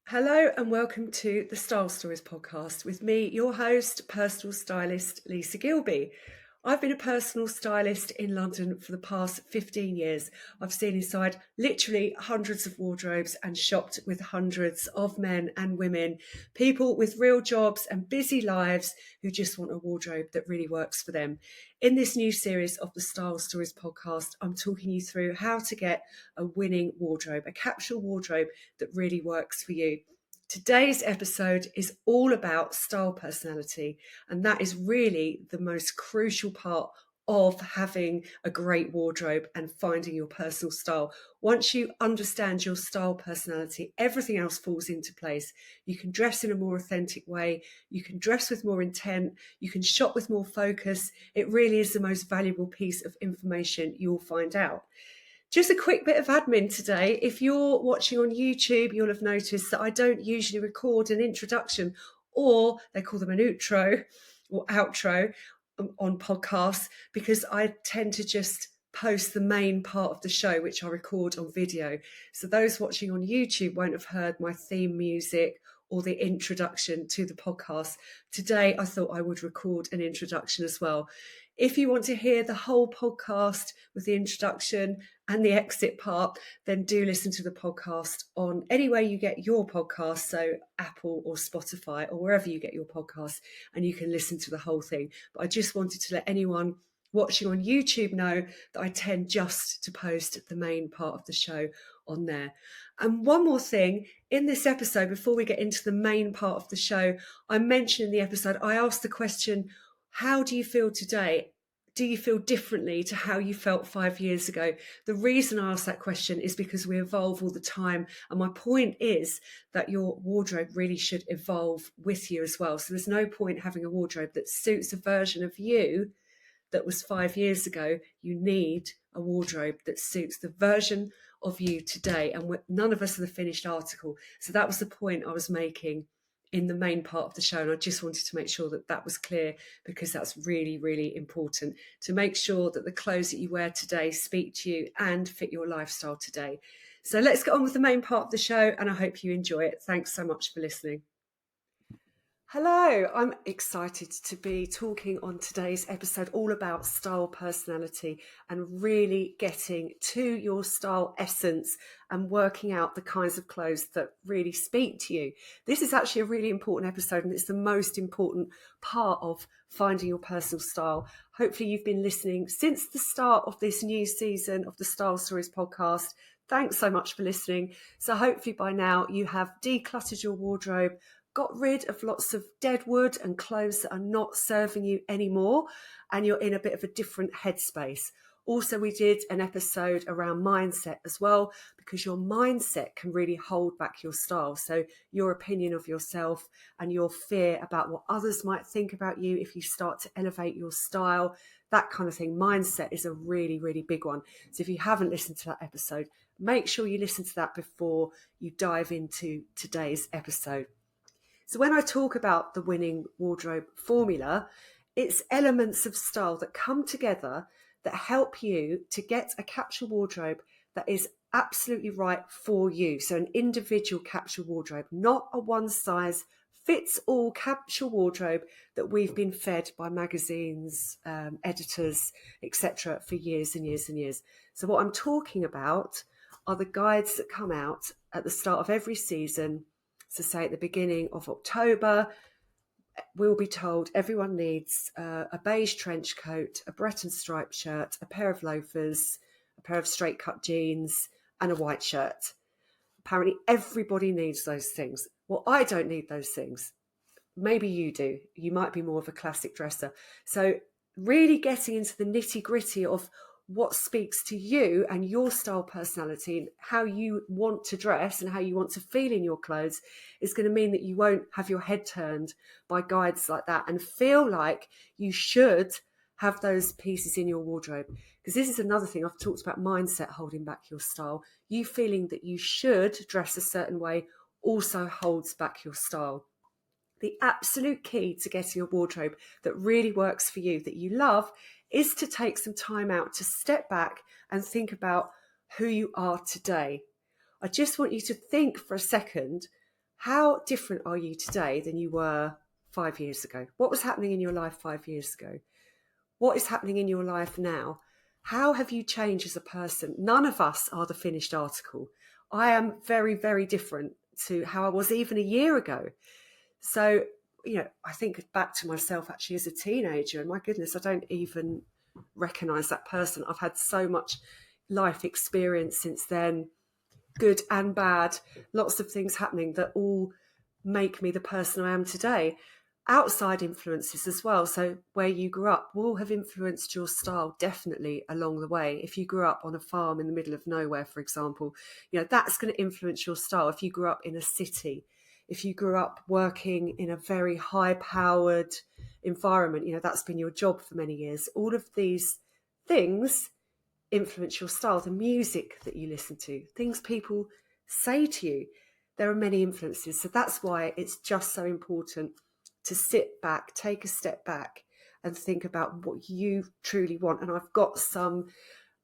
Hello and welcome to the Style Stories podcast with me, your host, personal stylist Lisa Gilby. I've been a personal stylist in London for the past 15 years. I've seen inside literally hundreds of wardrobes and shopped with hundreds of men and women, people with real jobs and busy lives who just want a wardrobe that really works for them. In this new series of the Style Stories podcast, I'm talking you through how to get a winning wardrobe, a capsule wardrobe that really works for you. Today's episode is all about style personality, and that is really the most crucial part of having a great wardrobe and finding your personal style. Once you understand your style personality, everything else falls into place. You can dress in a more authentic way, you can dress with more intent, you can shop with more focus. It really is the most valuable piece of information you'll find out. Just a quick bit of admin today. If you're watching on YouTube, you'll have noticed that I don't usually record an introduction, or they call them an outro or outro on podcasts, because I tend to just post the main part of the show, which I record on video. So those watching on YouTube won't have heard my theme music or the introduction to the podcast. Today, I thought I would record an introduction as well. If you want to hear the whole podcast with the introduction and the exit part, then do listen to the podcast on anywhere you get your podcast, so Apple or Spotify or wherever you get your podcasts, and you can listen to the whole thing. But I just wanted to let anyone watching on YouTube know that I tend just to post the main part of the show on there. And one more thing, in this episode, before we get into the main part of the show, I mentioned in the episode, I asked the question, how do you feel today? Do you feel differently to how you felt 5 years ago? The reason I ask that question is because we evolve all the time. And my point is that your wardrobe really should evolve with you as well. So there's no point having a wardrobe that suits a version of you that was 5 years ago. You need a wardrobe that suits the version of you today. And none of us are the finished article. So that was the point I was making in the main part of the show. And I just wanted to make sure that that was clear, because that's really, really important to make sure that the clothes that you wear today speak to you and fit your lifestyle today. So let's get on with the main part of the show, and I hope you enjoy it. Thanks so much for listening. Hello, I'm excited to be talking on today's episode all about style personality and really getting to your style essence and working out the kinds of clothes that really speak to you. This is actually a really important episode, and it's the most important part of finding your personal style. Hopefully you've been listening since the start of this new season of the Style Stories podcast. Thanks so much for listening. So hopefully by now you have decluttered your wardrobe, got rid of lots of dead wood and clothes that are not serving you anymore, and you're in a bit of a different headspace. Also, we did an episode around mindset as well, because your mindset can really hold back your style. So your opinion of yourself and your fear about what others might think about you if you start to elevate your style, that kind of thing. Mindset is a really, really big one. So if you haven't listened to that episode, make sure you listen to that before you dive into today's episode. So when I talk about the winning wardrobe formula, it's elements of style that come together that help you to get a capsule wardrobe that is absolutely right for you. So an individual capsule wardrobe, not a one size fits all capsule wardrobe that we've been fed by magazines, editors, etc. for years and years and years. So what I'm talking about are the guides that come out at the start of every season. So say at the beginning of October, we'll be told everyone needs a beige trench coat, a Breton striped shirt, a pair of loafers, a pair of straight cut jeans, and a white shirt. Apparently everybody needs those things. Well, I don't need those things. Maybe you do. You might be more of a classic dresser. So really getting into the nitty gritty of what speaks to you and your style personality and how you want to dress and how you want to feel in your clothes is going to mean that you won't have your head turned by guides like that and feel like you should have those pieces in your wardrobe. Because this is another thing. I've talked about mindset holding back your style. You feeling that you should dress a certain way also holds back your style. The absolute key to getting a wardrobe that really works for you, that you love, is to take some time out to step back and think about who you are today. I just want you to think for a second, How different are you today than you were 5 years ago? What was happening in your life 5 years ago? What is happening in your life now? How have you changed as a person? None of us are the finished article. I am very, very different to how I was even a year ago. So, I think back to myself actually as a teenager, and my goodness, I don't even recognize that person. I've had so much life experience since then, good and bad, lots of things happening that all make me the person I am today. Outside influences as well. So where you grew up will have influenced your style definitely along the way. If you grew up on a farm in the middle of nowhere, for example, that's going to influence your style. If you grew up in a city, if you grew up working in a very high powered environment, that's been your job for many years. All of these things influence your style. The music that you listen to, things people say to you, there are many influences. So that's why it's just so important to sit back, take a step back and think about what you truly want. And I've got some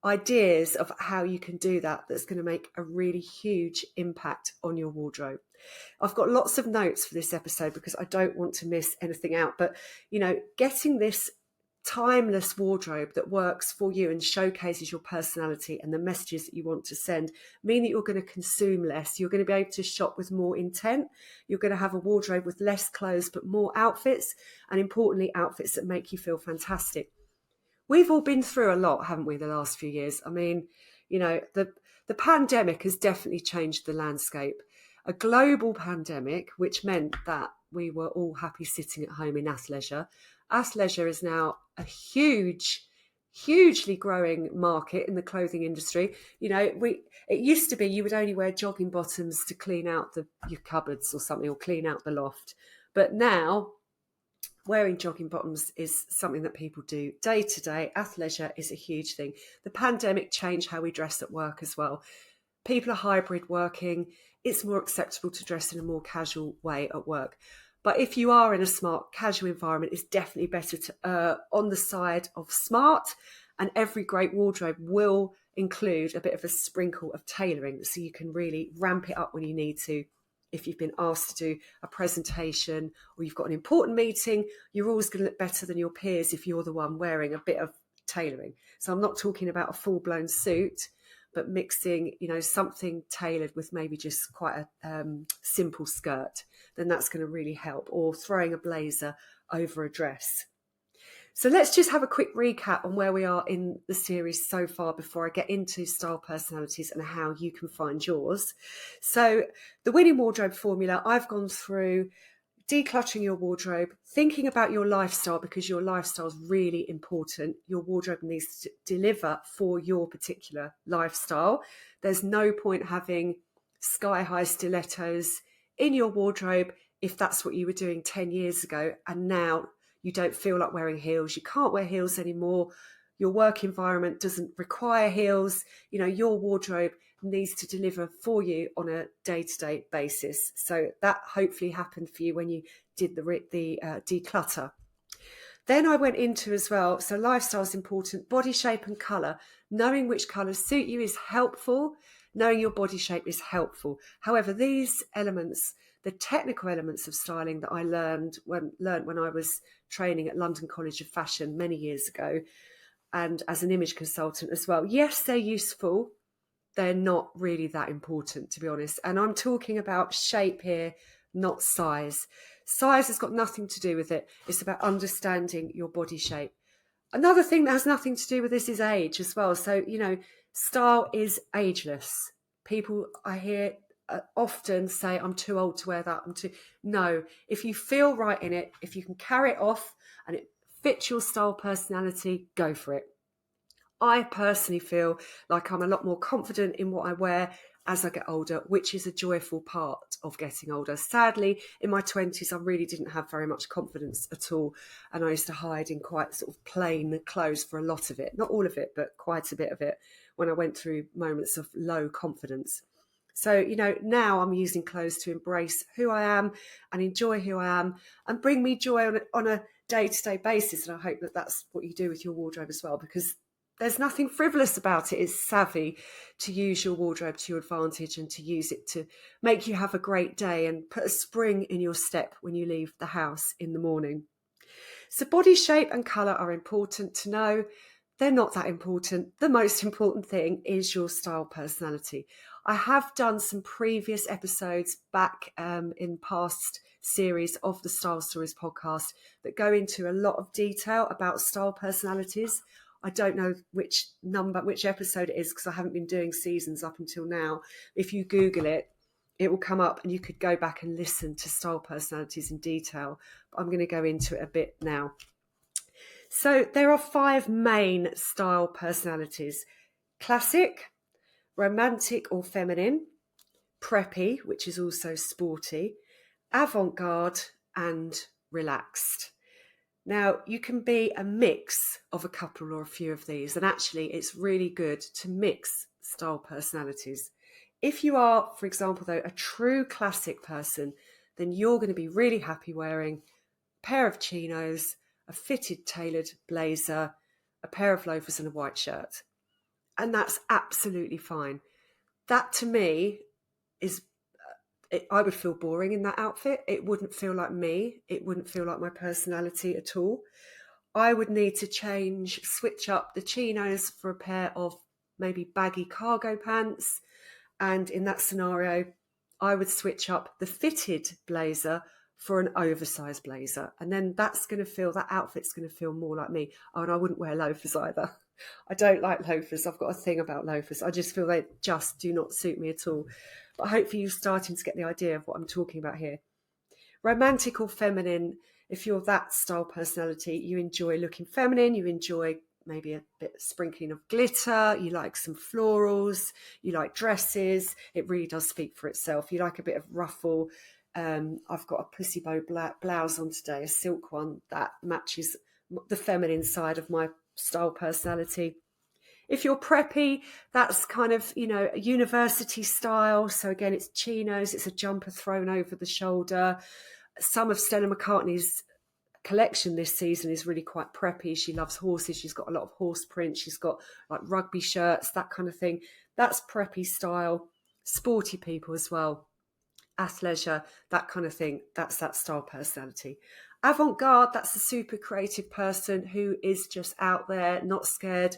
ideas of how you can do that that's going to make a really huge impact on your wardrobe. I've got lots of notes for this episode because I don't want to miss anything out. But, getting this timeless wardrobe that works for you and showcases your personality and the messages that you want to send mean that you're going to consume less. You're going to be able to shop with more intent. You're going to have a wardrobe with less clothes but more outfits, and importantly outfits that make you feel fantastic. We've all been through a lot, haven't we, the last few years? I mean, the pandemic has definitely changed the landscape. A global pandemic, which meant that we were all happy sitting at home in athleisure. Athleisure is now a hugely growing market in the clothing industry. It used to be you would only wear jogging bottoms to clean out your cupboards or something, or clean out the loft. But now wearing jogging bottoms is something that people do day to day. Athleisure is a huge thing. The pandemic changed how we dress at work as well. People are hybrid working. It's more acceptable to dress in a more casual way at work. But if you are in a smart, casual environment, it's definitely better to on the side of smart. And every great wardrobe will include a bit of a sprinkle of tailoring, so you can really ramp it up when you need to. If you've been asked to do a presentation or you've got an important meeting, you're always going to look better than your peers if you're the one wearing a bit of tailoring. So I'm not talking about a full-blown suit, but mixing, something tailored with maybe just quite a simple skirt, then that's going to really help. Or throwing a blazer over a dress. So let's just have a quick recap on where we are in the series so far before I get into style personalities and how you can find yours. So the winning wardrobe formula, I've gone through decluttering your wardrobe, thinking about your lifestyle, because your lifestyle is really important. Your wardrobe needs to deliver for your particular lifestyle. There's no point having sky-high stilettos in your wardrobe if that's what you were doing 10 years ago, and now you don't feel like wearing heels. You can't wear heels anymore. Your work environment doesn't require heels. Your wardrobe needs to deliver for you on a day-to-day basis. So that hopefully happened for you when you did the declutter. Then I went into as well, so lifestyle is important, body shape and colour. Knowing which colours suit you is helpful. Knowing your body shape is helpful. However, these elements, the technical elements of styling that I learned when I was training at London College of Fashion many years ago, and as an image consultant as well, yes, they're useful. They're not really that important, to be honest. And I'm talking about shape here, not size. Size has got nothing to do with it. It's about understanding your body shape. Another thing that has nothing to do with this is age as well. So, style is ageless. People I hear often say, I'm too old to wear that. No, if you feel right in it, if you can carry it off and it fits your style personality, go for it. I personally feel like I'm a lot more confident in what I wear as I get older, which is a joyful part of getting older. Sadly, in my 20s, I really didn't have very much confidence at all. And I used to hide in quite sort of plain clothes for a lot of it. Not all of it, but quite a bit of it when I went through moments of low confidence. So, now I'm using clothes to embrace who I am and enjoy who I am and bring me joy on a day-to-day basis. And I hope that that's what you do with your wardrobe as well, because there's nothing frivolous about it. It's savvy to use your wardrobe to your advantage and to use it to make you have a great day and put a spring in your step when you leave the house in the morning. So body shape and colour are important to know. They're not that important. The most important thing is your style personality. I have done some previous episodes back in past series of the Style Stories podcast that go into a lot of detail about style personalities. I don't know which episode it is because I haven't been doing seasons up until now. If you Google it, it will come up and you could go back and listen to style personalities in detail. But I'm going to go into it a bit now. So there are 5 main style personalities: classic, romantic or feminine, preppy, which is also sporty, avant-garde, and relaxed. Now, you can be a mix of a couple or a few of these, and actually it's really good to mix style personalities. If you are, for example, though, a true classic person, then you're going to be really happy wearing a pair of chinos, a fitted tailored blazer, a pair of loafers and a white shirt. And that's absolutely fine. That to me is, I would feel boring in that outfit. It wouldn't feel like me. It wouldn't feel like my personality at all. I would need to switch up the chinos for a pair of maybe baggy cargo pants. And in that scenario, I would switch up the fitted blazer for an oversized blazer. And then that outfit's going to feel more like me. Oh, and I wouldn't wear loafers either. I don't like loafers. I've got a thing about loafers. I just feel they just do not suit me at all. But hopefully you're starting to get the idea of what I'm talking about here. Romantic or feminine, if you're that style personality, you enjoy looking feminine, you enjoy maybe a bit of sprinkling of glitter, you like some florals, you like dresses. It really does speak for itself. You like a bit of ruffle. I've got a pussy bow blouse on today, a silk one that matches the feminine side of my style personality. If you're preppy, that's kind of, a university style. So again, it's chinos, it's a jumper thrown over the shoulder. Some of Stella McCartney's collection this season is really quite preppy. She loves horses. She's got a lot of horse print. She's got like rugby shirts, that kind of thing. That's preppy style. Sporty people as well. Athleisure, that kind of thing. That's that style personality. Avant-garde, that's a super creative person who is just out there, not scared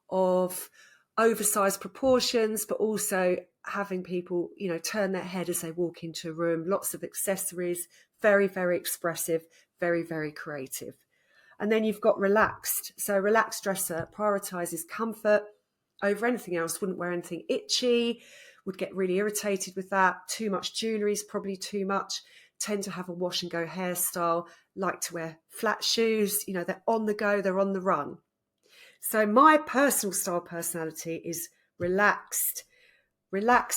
of oversized proportions, but also having people, turn their head as they walk into a room. Lots of accessories, very, very expressive, very, very creative. And then you've got relaxed. So a relaxed dresser prioritizes comfort over anything else, wouldn't wear anything itchy, would get really irritated with that. Too much jewellery is probably too much. Tend to have a wash and go hairstyle, like to wear flat shoes. They're on the go, they're on the run. So my personal style personality is relaxed,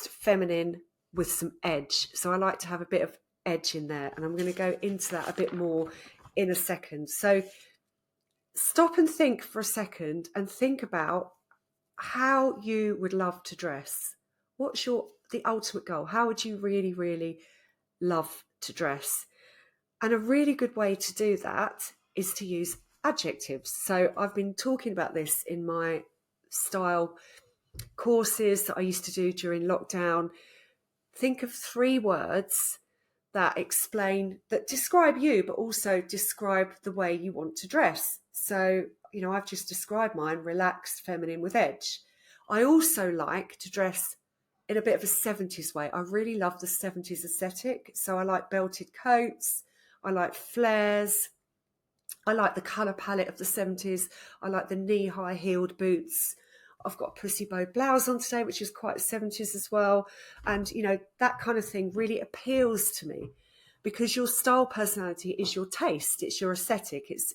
feminine with some edge. So I like to have a bit of edge in there, and I'm going to go into that a bit more in a second. So stop and think for a second and think about how you would love to dress. What's the ultimate goal? How would you really, really love to dress? And a really good way to do that is to use adjectives. So I've been talking about this in my style courses that I used to do during lockdown. Think of 3 words that describe you, but also describe the way you want to dress. So, I've just described mine: relaxed, feminine with edge. I also like to dress in a bit of a 70s way. I really love the 70s aesthetic. So I like belted coats. I like flares. I like the colour palette of the 70s. I like the knee-high heeled boots. I've got a pussy bow blouse on today, which is quite 70s as well. And, that kind of thing really appeals to me because your style personality is your taste. It's your aesthetic. It's,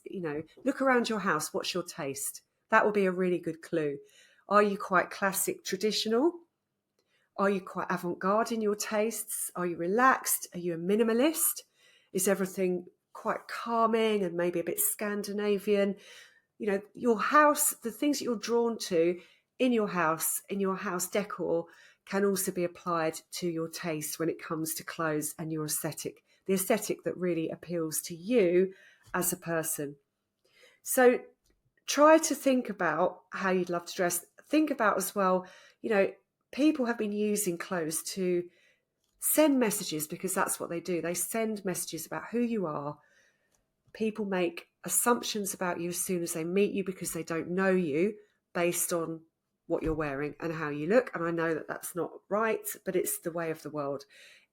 look around your house. What's your taste? That will be a really good clue. Are you quite classic, traditional? Are you quite avant-garde in your tastes? Are you relaxed? Are you a minimalist? Is everything quite calming and maybe a bit Scandinavian? Your house, the things that you're drawn to in your house decor can also be applied to your taste when it comes to clothes and your aesthetic, the aesthetic that really appeals to you as a person. So try to think about how you'd love to dress. Think about as well, people have been using clothes to send messages, because that's what they do. They send messages about who you are. People make assumptions about you as soon as they meet you because they don't know you, based on what you're wearing and how you look. And I know that that's not right, but it's the way of the world.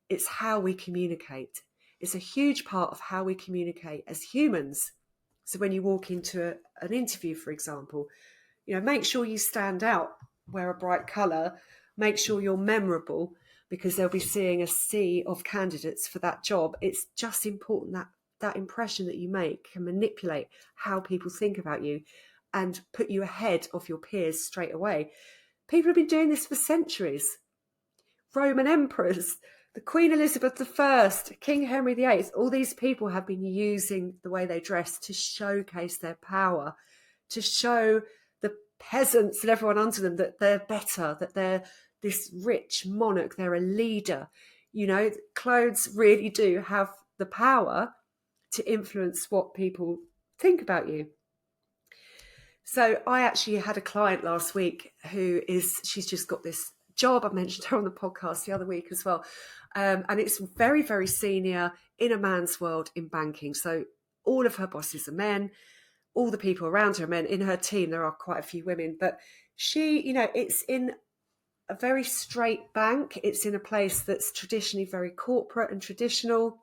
It's how we communicate. It's a huge part of how we communicate as humans. So when you walk into an interview, for example, make sure you stand out, wear a bright colour, make sure you're memorable, because they'll be seeing a sea of candidates for that job. It's just important that that impression that you make can manipulate how people think about you and put you ahead of your peers straight away. People have been doing this for centuries. Roman emperors, the Queen Elizabeth I, King Henry VIII, all these people have been using the way they dress to showcase their power, to show the peasants and everyone under them that they're better, that they're this rich monarch, they're a leader. Clothes really do have the power to influence what people think about you. So I actually had a client last week she's just got this job. I mentioned her on the podcast the other week as well. And it's very, very senior in a man's world in banking. So all of her bosses are men, all the people around her are men. In her team, there are quite a few women, but she, it's in a very straight bank. It's in a place that's traditionally very corporate and traditional.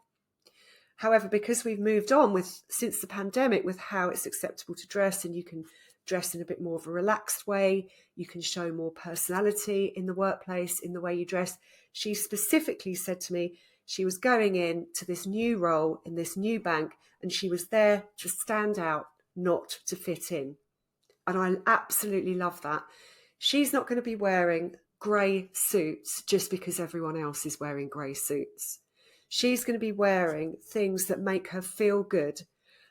However, because we've moved on since the pandemic with how it's acceptable to dress, and you can dress in a bit more of a relaxed way, you can show more personality in the workplace in the way you dress. She specifically said to me she was going in to this new role in this new bank, and she was there to stand out, not to fit in. And I absolutely love that. She's not going to be wearing grey suits just because everyone else is wearing grey suits. She's going to be wearing things that make her feel good.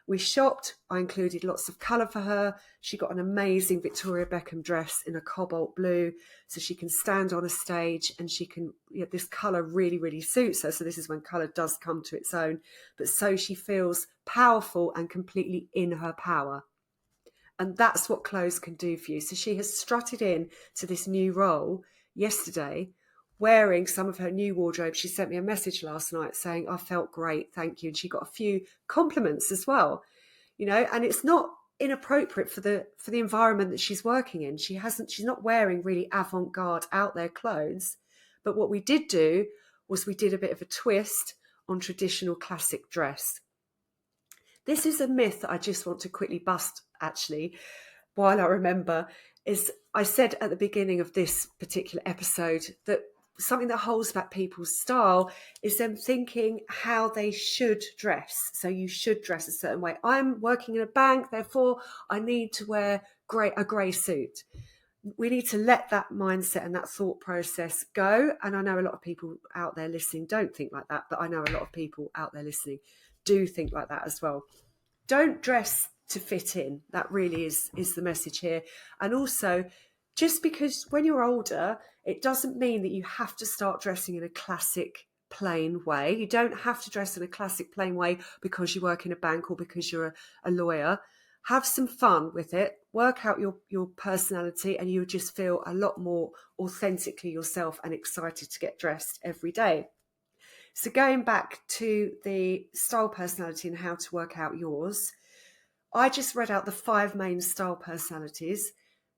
We shopped. I included lots of colour for her. She got an amazing Victoria Beckham dress in a cobalt blue, so she can stand on a stage, and she can, this colour really, really suits her. So this is when colour does come to its own. But so she feels powerful and completely in her power. And that's what clothes can do for you. So she has strutted in to this new role yesterday, wearing some of her new wardrobe. She sent me a message last night saying, I felt great, thank you. And she got a few compliments as well, and it's not inappropriate for the environment that she's working in. She's not wearing really avant-garde out there clothes. But what we did do was we did a bit of a twist on traditional classic dress. This is a myth that I just want to quickly bust, actually, while I remember, is I said at the beginning of this particular episode that something that holds back people's style is them thinking how they should dress. So you should dress a certain way. I'm working in a bank, therefore I need to wear a grey suit. We need to let that mindset and that thought process go. And I know a lot of people out there listening don't think like that, but I know a lot of people out there listening do think like that as well. Don't dress to fit in. That really is the message here. And also, just because when you're older, it doesn't mean that you have to start dressing in a classic plain way. You don't have to dress in a classic plain way because you work in a bank or because you're a lawyer. Have some fun with it. Work out your personality, and you'll just feel a lot more authentically yourself and excited to get dressed every day. So going back to the style personality and how to work out yours, I just read out the 5 main style personalities.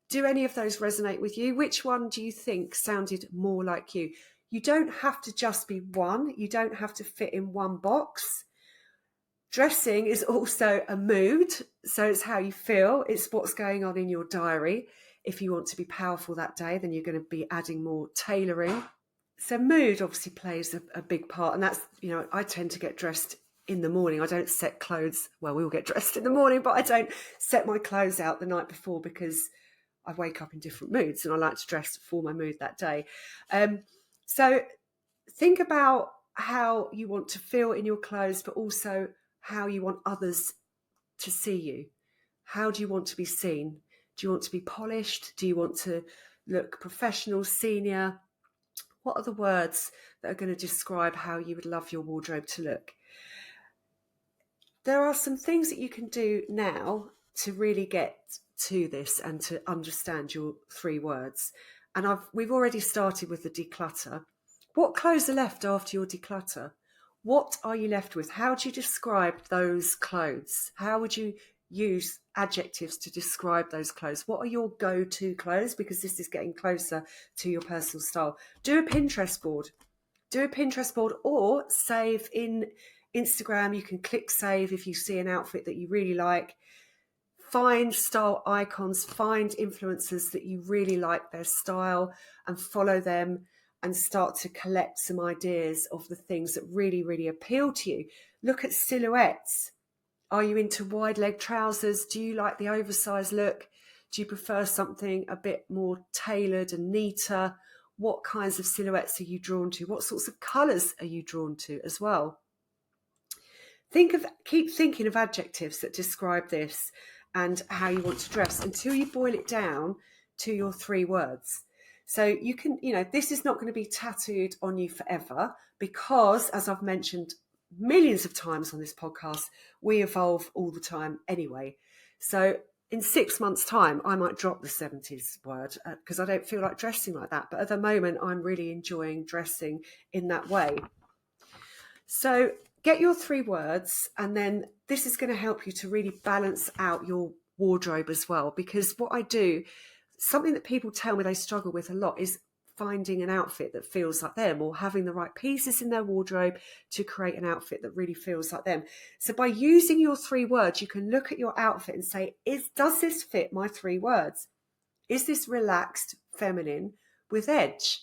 Do any of those resonate with you? Which one do you think sounded more like you? You don't have to just be one. You don't have to fit in one box. Dressing is also a mood. So it's how you feel. It's what's going on in your diary. If you want to be powerful that day, then you're going to be adding more tailoring. So mood obviously plays a big part. And that's, I tend to get dressed in the morning. I don't set clothes. Well, we all get dressed in the morning, but I don't set my clothes out the night before because I wake up in different moods and I like to dress for my mood that day. So think about how you want to feel in your clothes, but also how you want others to see you. How do you want to be seen? Do you want to be polished? Do you want to look professional, senior? What are the words that are going to describe how you would love your wardrobe to look? There are some things that you can do now to really get to this and to understand your 3 words. And we've already started with the declutter. What clothes are left after your declutter? What are you left with? How do you describe those clothes? How would you use adjectives to describe those clothes? What are your go-to clothes? Because this is getting closer to your personal style. Do a Pinterest board. Do a Pinterest board, or save in Instagram. You can click save if you see an outfit that you really like. Find style icons, find influencers that you really like their style, and follow them and start to collect some ideas of the things that really, really appeal to you. Look at silhouettes. Are you into wide leg trousers? Do you like the oversized look? Do you prefer something a bit more tailored and neater? What kinds of silhouettes are you drawn to? What sorts of colours are you drawn to as well? Keep thinking of adjectives that describe this and how you want to dress until you boil it down to your 3 words. So you can, this is not going to be tattooed on you forever, because, as I've mentioned millions of times on this podcast, we evolve all the time anyway. So in 6 months' time, I might drop the 70s word because I don't feel like dressing like that. But at the moment, I'm really enjoying dressing in that way. So get your 3 words, and then this is going to help you to really balance out your wardrobe as well. Because what I do, something that people tell me they struggle with a lot, is finding an outfit that feels like them, or having the right pieces in their wardrobe to create an outfit that really feels like them. So by using your 3 words, you can look at your outfit and say, does this fit my 3 words? Is this relaxed, feminine, with edge?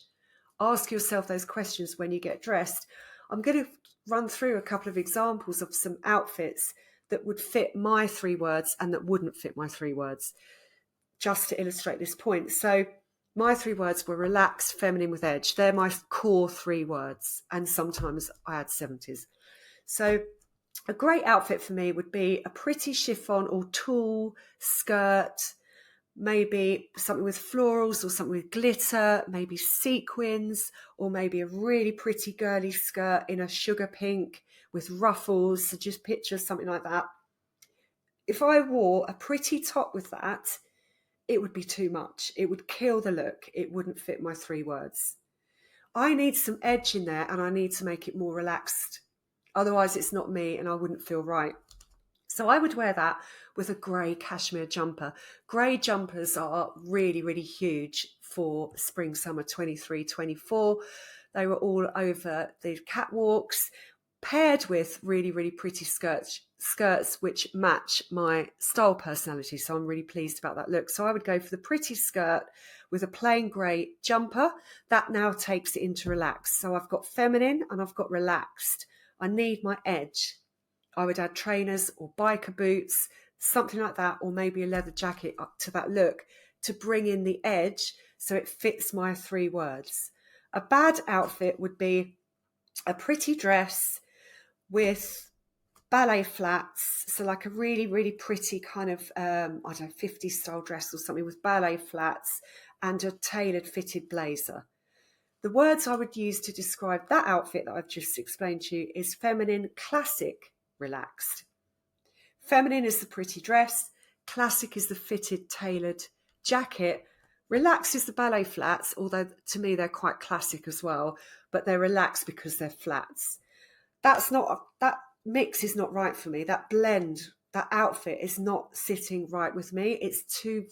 Ask yourself those questions when you get dressed. I'm going to run through a couple of examples of some outfits that would fit my 3 words and that wouldn't fit my 3 words, just to illustrate this point. So my 3 words were relaxed, feminine, with edge. They're my core 3 words, and sometimes I add 70s. So a great outfit for me would be a pretty chiffon or tulle skirt, maybe something with florals or something with glitter, maybe sequins, or maybe a really pretty girly skirt in a sugar pink with ruffles. So just picture something like that. If I wore a pretty top with that, it would be too much. It would kill the look. It wouldn't fit my 3 words. I need some edge in there, and I need to make it more relaxed. Otherwise, it's not me and I wouldn't feel right. So I would wear that with a grey cashmere jumper. Grey jumpers are really, really huge for spring, summer 23, 24. They were all over the catwalks, paired with really, really pretty skirts which match my style personality. So I'm really pleased about that look. So I would go for the pretty skirt with a plain grey jumper. That now takes it into relaxed. So I've got feminine and I've got relaxed. I need my edge. I would add trainers or biker boots, something like that, or maybe a leather jacket up to that look to bring in the edge so it fits my 3 words. A bad outfit would be a pretty dress with ballet flats, so like a really, really pretty kind of, 50s style dress or something with ballet flats and a tailored fitted blazer. The words I would use to describe that outfit that I've just explained to you is feminine, classic, relaxed. Feminine is the pretty dress, classic is the fitted, tailored jacket, relaxed is the ballet flats, although to me they're quite classic as well, but they're relaxed because they're flats. That mix is not right for me. That blend, that outfit is not sitting right with me.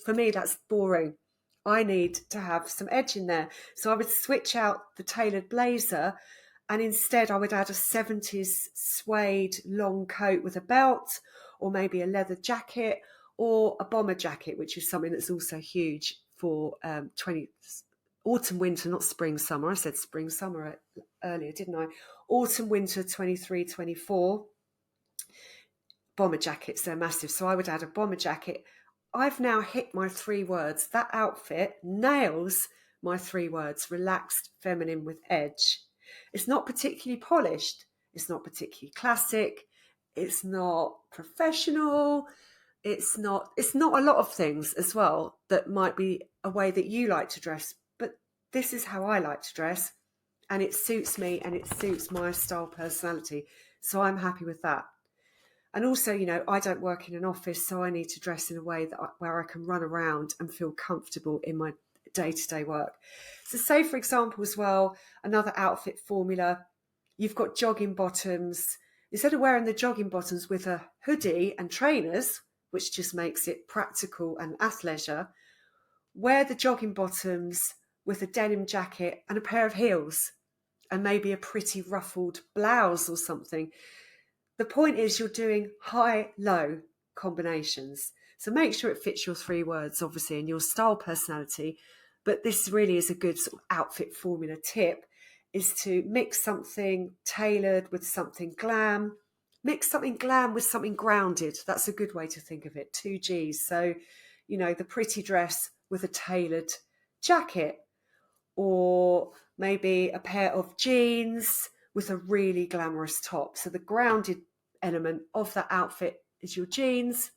For me, that's boring. I need to have some edge in there. So I would switch out the tailored blazer, and instead I would add a 70s suede long coat with a belt, or maybe a leather jacket or a bomber jacket, which is something that's also huge for autumn, winter, not spring, summer. I said spring, summer earlier, didn't I? Autumn, winter 23, 24. Bomber jackets, they're massive. So I would add a bomber jacket. I've now hit my 3 words. That outfit nails my 3 words: relaxed, feminine, with edge. It's not particularly polished. It's not particularly classic. It's not professional. It's not a lot of things as well that might be a way that you like to dress. But this is how I like to dress, and it suits me and it suits my style personality. So I'm happy with that. And also, you know, I don't work in an office, so I need to dress in a way that where I can run around and feel comfortable in my day-to-day work. So say, for example, as well, another outfit formula, you've got jogging bottoms. Instead of wearing the jogging bottoms with a hoodie and trainers, which just makes it practical and athleisure, wear the jogging bottoms with a denim jacket and a pair of heels and maybe a pretty ruffled blouse or something. The point is you're doing high-low combinations. So make sure it fits your 3 words, obviously, and your style personality. But this really is a good sort of outfit formula tip, is to mix something tailored with something glam. Mix something glam with something grounded. That's a good way to think of it. 2 Gs. So, you know, the pretty dress with a tailored jacket, or maybe a pair of jeans with a really glamorous top. So the grounded element of that outfit is your jeans,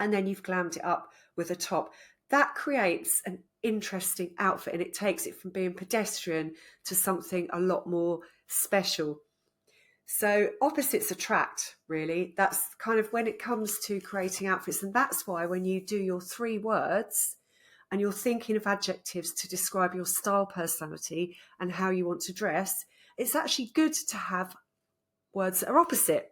and then you've glammed it up with a top. That creates an interesting outfit, and it takes it from being pedestrian to something a lot more special. So opposites attract, really. That's kind of when it comes to creating outfits. And that's why when you do your 3 words and you're thinking of adjectives to describe your style personality and how you want to dress, it's actually good to have words that are opposite.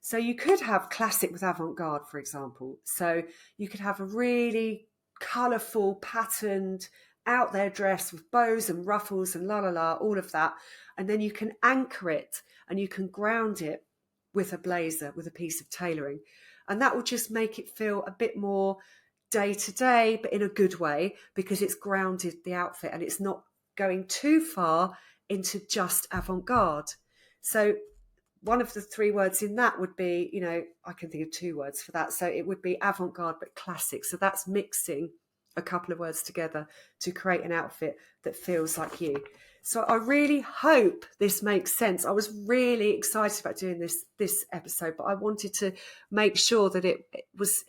So you could have classic with avant-garde, for example. So you could have a really colourful, patterned, out there dress with bows and ruffles and la la la, all of that. And then you can anchor it and you can ground it with a blazer, with a piece of tailoring. And that will just make it feel a bit more day to day, but in a good way, because it's grounded the outfit and it's not going too far into just avant-garde. So one of the 3 words in that would be, you know, I can think of 2 words for that. So it would be avant-garde, but classic. So that's mixing a couple of words together to create an outfit that feels like you. So I really hope this makes sense. I was really excited about doing this episode, but I wanted to make sure that it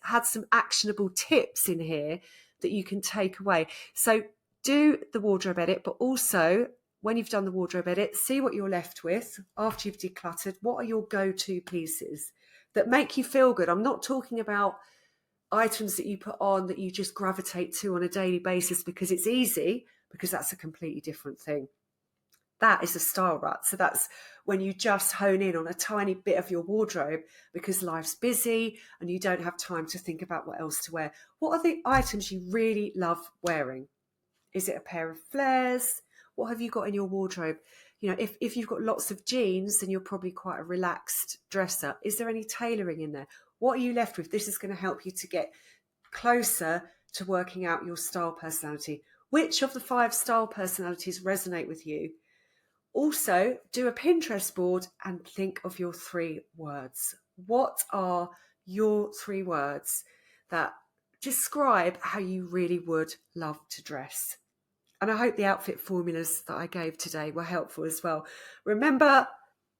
had some actionable tips in here that you can take away. So do the wardrobe edit, but also when you've done the wardrobe edit, see what you're left with after you've decluttered. What are your go-to pieces that make you feel good? I'm not talking about items that you put on that you just gravitate to on a daily basis because it's easy, because that's a completely different thing. That is a style rut. So that's when you just hone in on a tiny bit of your wardrobe because life's busy and you don't have time to think about what else to wear. What are the items you really love wearing? Is it a pair of flares? What have you got in your wardrobe? You know, if you've got lots of jeans, then you're probably quite a relaxed dresser. Is there any tailoring in there? What are you left with? This is going to help you to get closer to working out your style personality. Which of the 5 style personalities resonate with you? Also, do a Pinterest board and think of your 3 words. What are your 3 words that describe how you really would love to dress? And I hope the outfit formulas that I gave today were helpful as well. Remember,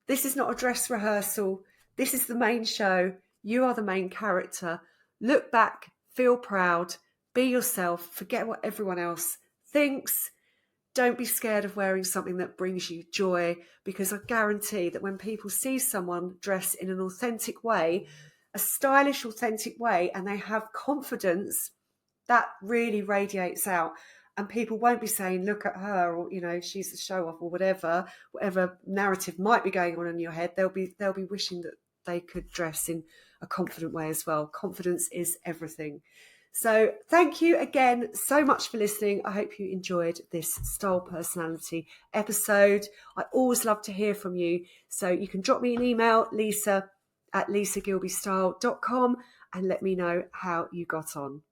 this is not a dress rehearsal. This is the main show. You are the main character. Look back, feel proud, be yourself, forget what everyone else thinks. Don't be scared of wearing something that brings you joy, because I guarantee that when people see someone dress in an authentic way, a stylish, authentic way, and they have confidence, that really radiates out. And people won't be saying, look at her, or, you know, she's the show off, or whatever narrative might be going on in your head. They'll be wishing that they could dress in a confident way as well. Confidence is everything. So thank you again so much for listening. I hope you enjoyed this style personality episode. I always love to hear from you. So you can drop me an email, lisa@lisagilbystyle.com, and let me know how you got on.